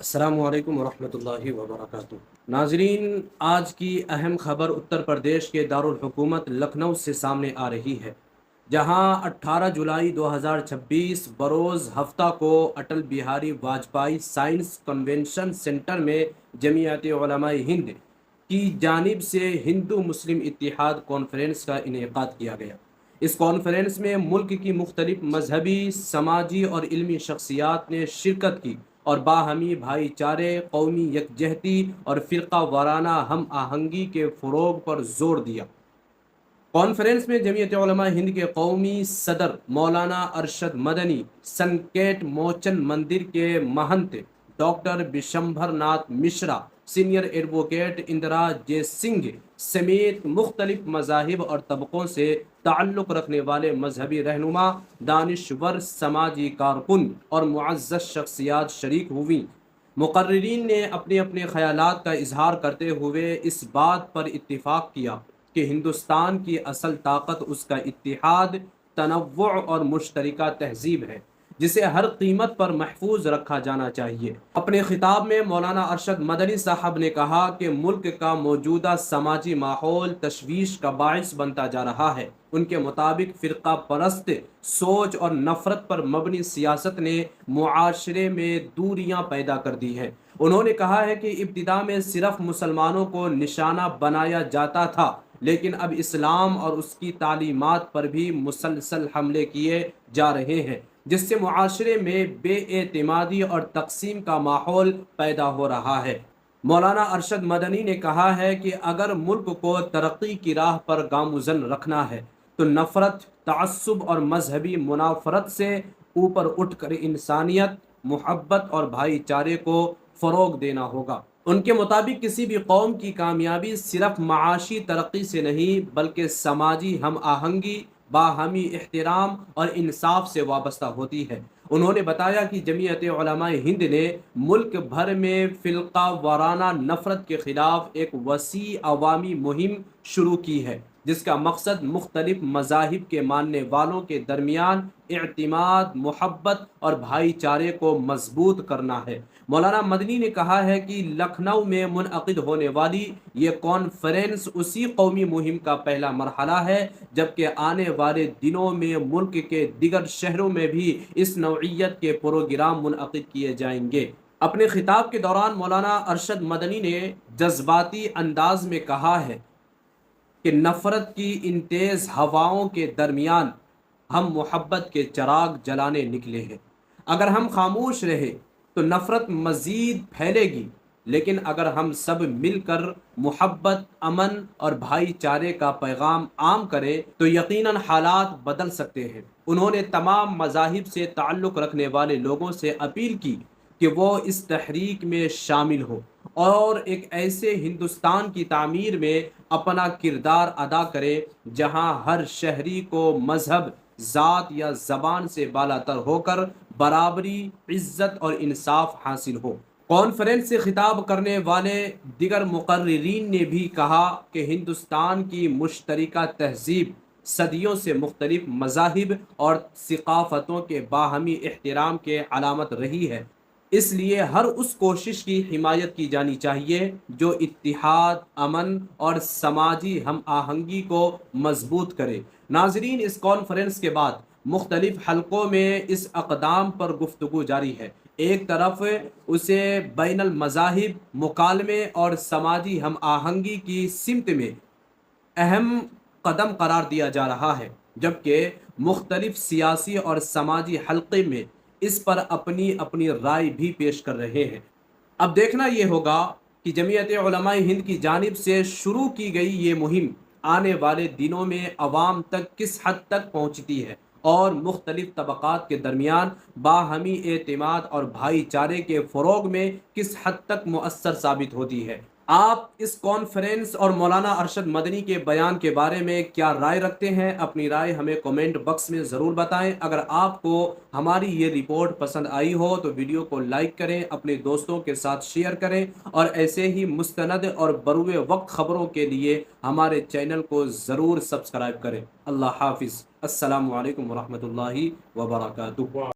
अस्सलामु अलैकुम वरहमतुल्लाहि वबरकातुहू। नाजरीन, आज की अहम खबर उत्तर प्रदेश के दारुल हुकूमत लखनऊ से सामने आ रही है, जहां 18 जुलाई 2026 बरोज़ हफ्ता को Atal Bihari Vajpayee science convention centre में जमीयत उलमा हिंद की जानिब से हिंदू मुस्लिम इत्तिहाद कॉन्फ्रेंस का इनेकाद किया गया। इस कॉन्फ्रेंस में मुल्क की मुख्तलिफ मजहबी, समाजी और इल्मी शख्सियात ने शिरकत की और बाहमी भाईचारे, कौमी यकजहती और फ़िरका वाराना हम आहंगी के फ़रोग पर जोर दिया। कॉन्फ्रेंस में जमीयत उलमा हिंद के कौमी सदर मौलाना अरशद मदनी, संकेट मोचन मंदिर के महंत डॉक्टर बिशंभर नाथ मिश्रा, सीनियर एडवोकेट इंदिरा जय सिंह समेत मुख्तलिफ मज़ाहिब और तबकों से ताल्लुक़ रखने वाले मजहबी रहनुमा, दानिश्वर, समाजी कारकुन और मुअज़्ज़ज़ शख्सियात शरीक हुई। मुकर्रिरीन ने अपने अपने ख़यालात का इजहार करते हुए इस बात पर इत्तिफ़ाक़ किया कि हिंदुस्तान की असल ताकत उसका इत्तिहाद, तनव्वुअ और मुश्तरका तहजीब है, जिसे हर कीमत पर महफूज रखा जाना चाहिए। अपने खिताब में मौलाना अरशद मदनी साहब ने कहा कि मुल्क का मौजूदा समाजी माहौल तशवीश का बाइस बनता जा रहा है। उनके मुताबिक फ़िरका परस्त सोच और नफ़रत पर मबनी सियासत ने मुआशरे में दूरियां पैदा कर दी है। उन्होंने कहा है कि इब्तिदा में सिर्फ मुसलमानों को निशाना बनाया जाता था, लेकिन अब इस्लाम और उसकी तालीमात पर भी मुसलसल हमले किए जा रहे हैं, जिससे मुआशरे में बेएतिमादी और तकसीम का माहौल पैदा हो रहा है। मौलाना अरशद मदनी ने कहा है कि अगर मुल्क को तरक्की की राह पर गामुजन रखना है तो नफ़रत, तअस्सुब और मजहबी मुनाफरत से ऊपर उठकर इंसानियत, मोहब्बत और भाईचारे को फ़रोग देना होगा। उनके मुताबिक किसी भी कौम की कामयाबी सिर्फ माशी तरक्की से नहीं बल्कि समाजी हम आहंगी, बाहमी एहतराम और इंसाफ से वाबस्ता होती है। उन्होंने बताया कि जमीयत उलमा हिंद ने मुल्क भर में फ़िरका वाराना नफ़रत के ख़िलाफ़ एक वसी अवामी मुहिम शुरू की है, जिसका मकसद मुख्तलिफ मज़ाहिब के मानने वालों के दरमियान एअतिमाद, मोहब्बत और भाईचारे को मजबूत करना है। मौलाना मदनी ने कहा है कि लखनऊ में मुनअक़िद होने वाली ये कॉन्फ्रेंस उसी कौमी मुहिम का पहला मरहला है, जबकि आने वाले दिनों में मुल्क के दिगर शहरों में भी इस नौइयत के प्रोग्राम मुनअक़िद किए जाएंगे। अपने खिताब के दौरान मौलाना अरशद मदनी ने जज्बाती अंदाज में कहा है कि नफ़रत की इन तेज़ हवाओं के दरमियान हम मोहब्बत के चराग जलाने निकले हैं। अगर हम खामोश रहे तो नफ़रत मज़ीद फैलेगी, लेकिन अगर हम सब मिलकर मोहब्बत, अमन और भाईचारे का पैगाम आम करें तो यकीनन हालात बदल सकते हैं। उन्होंने तमाम मज़ाहिब से ताल्लुक़ रखने वाले लोगों से अपील की कि वो इस तहरीक में शामिल हो और एक ऐसे हिंदुस्तान की तामीर में अपना किरदार अदा करें जहां हर शहरी को मजहब, ज़ात या ज़बान से बालातर होकर बराबरी, इज़्ज़त और इंसाफ हासिल हो। कॉन्फ्रेंस से खिताब करने वाले दिगर मुकर्रिरीन ने भी कहा कि हिंदुस्तान की मुश्तरका तहजीब सदियों से मुख्तलिफ मज़ाहिब और सिकाफ़तों के बाहमी एहतराम के अलामत रही है, इसलिए हर उस कोशिश की हिमायत की जानी चाहिए जो इत्तिहाद, अमन और समाजी हम आहंगी को मजबूत करे। नाजरीन, इस कॉन्फ्रेंस के बाद मुख्तलिफ हलकों में इस अक़दाम पर गुफ्तगू जारी है। एक तरफ उसे बैनुल मज़ाहिब, मुकालमे और समाजी हम आहंगी की सिमत में अहम कदम करार दिया जा रहा है, जबकि मुख्तलिफ सियासी और समाजी हलक़े में इस पर अपनी अपनी राय भी पेश कर रहे हैं। अब देखना ये होगा कि जमीयत उलमा हिंद की जानिब से शुरू की गई ये मुहिम आने वाले दिनों में अवाम तक किस हद तक पहुँचती है और मुख्तलिफ तबक़ात के दरमियान बाहमी एतमाद और भाईचारे के फ़रोग में किस हद तक मुअस्सर साबित होती है। आप इस कॉन्फ्रेंस और मौलाना अरशद मदनी के बयान के बारे में क्या राय रखते हैं? अपनी राय हमें कमेंट बॉक्स में ज़रूर बताएं। अगर आपको हमारी ये रिपोर्ट पसंद आई हो तो वीडियो को लाइक करें, अपने दोस्तों के साथ शेयर करें और ऐसे ही मुस्तनद और बरूए वक्त ख़बरों के लिए हमारे चैनल को ज़रूर सब्सक्राइब करें। अल्लाह हाफिज़। अस्सलामु अलैकुम वरहमतुल्लाहि वबरकातुहू।